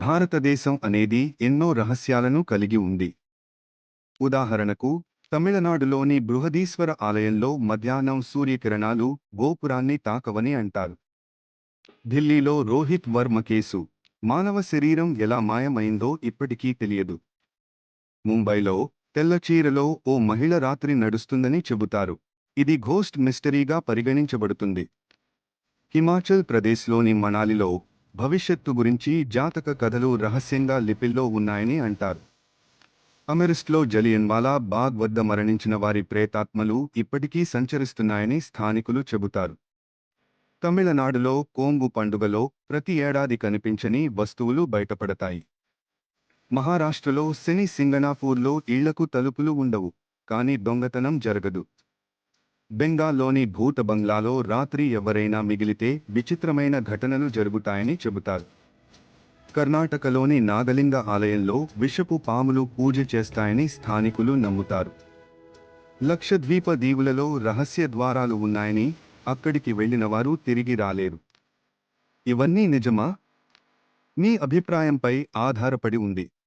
భారతదేశం అనేది ఎన్నో రహస్యాలను కలిగి ఉంది. ఉదాహరణకు, తమిళనాడులోని బృహదీశ్వర ఆలయంలో మధ్యాహ్నం సూర్యకిరణాలు గోపురాన్ని తాకవని అంటారు. ఢిల్లీలో రోహిత్ వర్మ కేసు, మానవ శరీరం ఎలా మాయమైందో ఇప్పటికీ తెలియదు. ముంబైలో తెల్ల చీరలో ఓ మహిళ రాత్రి నడుస్తుందని చెబుతారు. ఇది ఘోస్ట్ మిస్టరీగా పరిగణించబడుతుంది. హిమాచల్ ప్రదేశ్లోని మనాలిలో భవిష్యత్తు గురించి జాతక కథలు రహస్యంగా లిపిల్లో ఉన్నాయని అంటారు. అమెరిస్ట్లో జలియన్వాలా బాగ్ వద్ద మరణించిన వారి ప్రేతాత్మలు ఇప్పటికీ సంచరిస్తున్నాయని స్థానికులు చెబుతారు. తమిళనాడులో కోంగు పండుగలో ప్రతి ఏడాది కనిపించని వస్తువులు బయటపడతాయి. మహారాష్ట్రలో శని సింగనాపూర్లో ఇళ్లకు తలుపులు ఉండవు, కానీ దొంగతనం జరగదు. బెంగాల్లోని భూత బంగ్లాలో రాత్రి ఎవరైనా మిగిలితే విచిత్రమైన ఘటనలు జరుగుతాయని చెబుతారు. కర్ణాటకలోని నాగలింగ ఆలయంలో విషపు పాములు పూజ చేస్తాయని స్థానికులు నమ్ముతారు. లక్షద్వీప దీవులలో రహస్య ద్వారాలు ఉన్నాయని, అక్కడికి వెళ్లినవారు తిరిగి రాలేరు. ఇవన్నీ నిజమా? మీ అభిప్రాయంపై ఆధారపడి ఉంది.